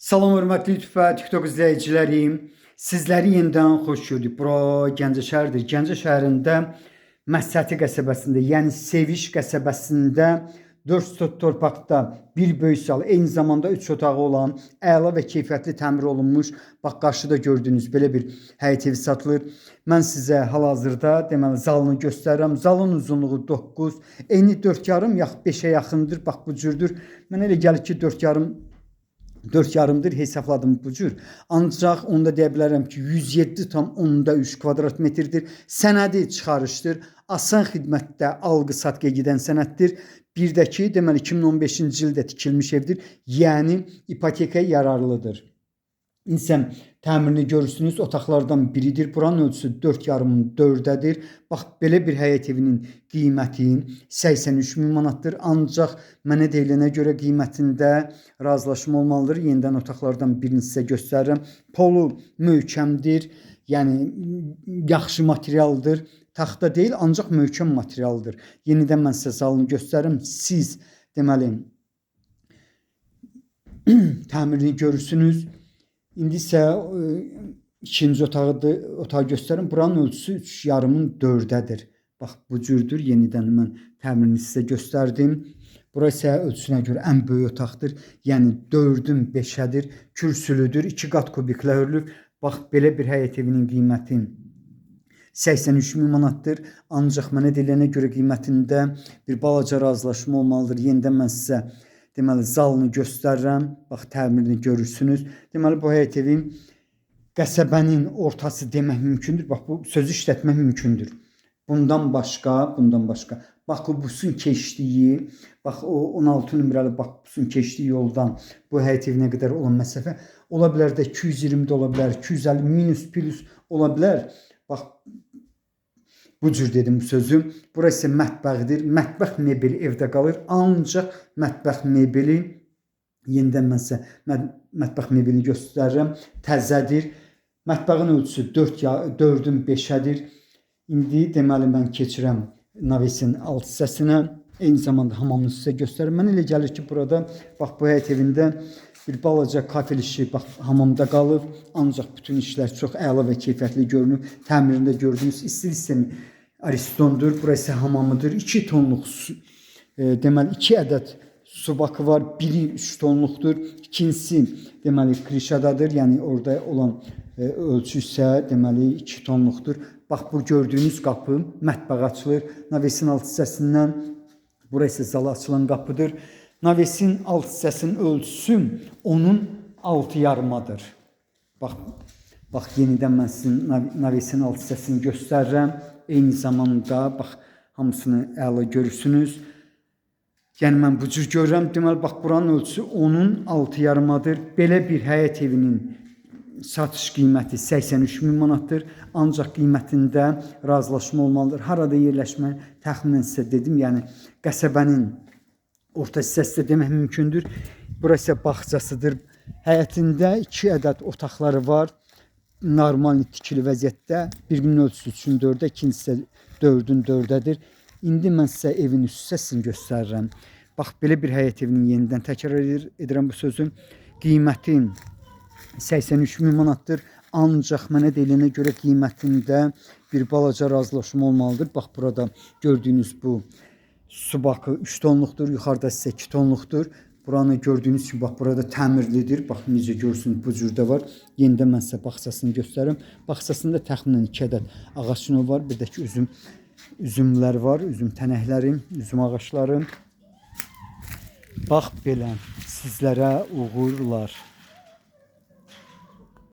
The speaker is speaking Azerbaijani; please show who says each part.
Speaker 1: Salam hörmətli YouTube və TikTok izləyicilərim. Sizləri yenidən xoş gördük. Bura Gəncə şəhəridir. Gəncə şəhərində Məsəti qəsəbəsində, yəni Seviş qəsəbəsində 4 sot torpaqda bir böyük sal, eyni zamanda 3 otağı olan, əla və keyfiyyətli təmir olunmuş, bax qarşıda gördüyünüz belə bir həyət evi satılır. Mən sizə hal-hazırda deməli zalını göstərirəm. Zalın uzunluğu 9, eni 4,5 yaxud 5-ə yaxındır. Bax bu cürdür. Mənə elə gəlir ki 4,5-dır hesabladım bu cür. Ancaq onda deyə bilərəm ki 107,3 kvadrat metrdir. Sənədi çıxarışdır. Asan xidmətdə alqı-satqıya gedən sənəddir. Bir də ki, deməli 2015-ci ildə tikilmiş evdir. Yəni ipotekaya yararlıdır. İnsan təmirini görürsünüz, otaqlardan biridir. Buranın ölçüsü 4,5-4-dədir. Bax, belə bir həyət evinin qiyməti 83 min manatdır. Ancaq mənə deyilənə görə qiymətində razılaşma olmalıdır. Yenidən otaqlardan birini sizə göstərirəm. Polu möhkəmdir, yəni yaxşı materialdır. Taxta deyil, ancaq möhkəm materialdır. Yenidən mən sizə zalını göstərirəm. Siz deməli təmirini görürsünüz. İndi isə ikinci otağı göstərim. Buranın ölçüsü 3,5-4-dədir. Bax bu cürdür. Yenidən mən təmirini sizə göstərdim. Burası isə ölçüsünə görə ən böyük otaqdır. Yəni 4-ün 5-ədir. Kürsülüdür. 2 qat kubiklə hörülür. Bax belə bir həyət evinin qiyməti 83 min manatdır. Ancaq mənə deyilənə görə qiymətində bir balaca razılaşma olmalıdır. Yenidən mən sizə deməli zalını göstərirəm. Bax təmirini görürsünüz. Deməli bu həyət evin qəsəbənin ortası demək mümkündür. Bax bu sözü işlətmək mümkündür. Bundan başqa. Bax bu busun keçdiyi, bax o 16 nömrəli bax busun keçdiyi yoldan bu həyət evinə qədər olan məsafə ola bilər də 220 də ola bilər, 250 minus plus ola bilər. Bax bu cür dedim bu sözü. Burası mətbəxdir. Mətbəx mebeli evdə qalır. Ancaq mətbəx mebeli yenidən mən sizə mətbəx mebelini göstərirəm. Təzədir. Mətbəxin ölçüsü 4-ün 5-ədir. İndi deməli mən keçirəm navesin alt hissəsinə. Eyni zamanda hamamını sizə göstərirəm. Mən elə gəlir ki burada bax bu həyət evində bir balaca kafel işi bax hamamda qalıb. Ancaq bütün işlər çox əla və keyfiyyətli görünür. Təmirində gördüyünüz isti sistemi Aristondur. Burası hamamıdır. 2 tonluq deməli 2 ədəd su bakı var. Biri 3 tonluqdur. İkincisi deməli krişadadır. Yəni orada olan ölçü isə deməli 2 tonluqdur. Bax bu gördüyünüz qapı mətbəx açılır. Navesin alt hissəsindən burası zala açılan qapıdır. Navesin alt hissəsinin ölçüsü onun 6,5-dır. Bax yenidən mən sizin navesin alt hissəsini göstərirəm. Eyni zamanda bax hamısını əla görürsünüz. Yəni mən bu cür görürəm. Deməli bax buranın ölçüsü onun 6,5-dır. Belə bir həyət evinin satış qiyməti 83 min manatdır. Ancaq qiymətində razılaşma olmalıdır. Harada yerləşmə təxminən sizə dedim. Yəni qəsəbənin orta hissəsində demək mümkündür. Burası bağçasıdır. Həyətində 2 ədəd otaqları var. Normal tikili vəziyyətdə. Birinin ölçüsü 3-ün 4-də, ikincisi 4-ün 4-dədir. İndi mən sizə evin üst hissəsini göstərirəm. Bax belə bir həyət evinin yenidən təkrar edirəm bu sözün. Qiyməti 83 min manatdır. Ancaq mənə deyilənə görə qiymətində bir balaca razılaşma olmalıdır. Bax burada gördüyünüz bu su bakı 3 tonluqdur. Yuxarıda isə 2 tonluqdur. Buranı gördüyünüz kimi bax burada təmirlidir. Bax necə görürsünüz bu cürdə var. Yenidən mən sizə bağçasını göstərirəm. Bağçasında təxminən 2 ədəd ağac növü var. Bir də ki üzümlər var. Üzüm tənəkləri, üzüm ağacları. Bax belə sizlərə uğurlar.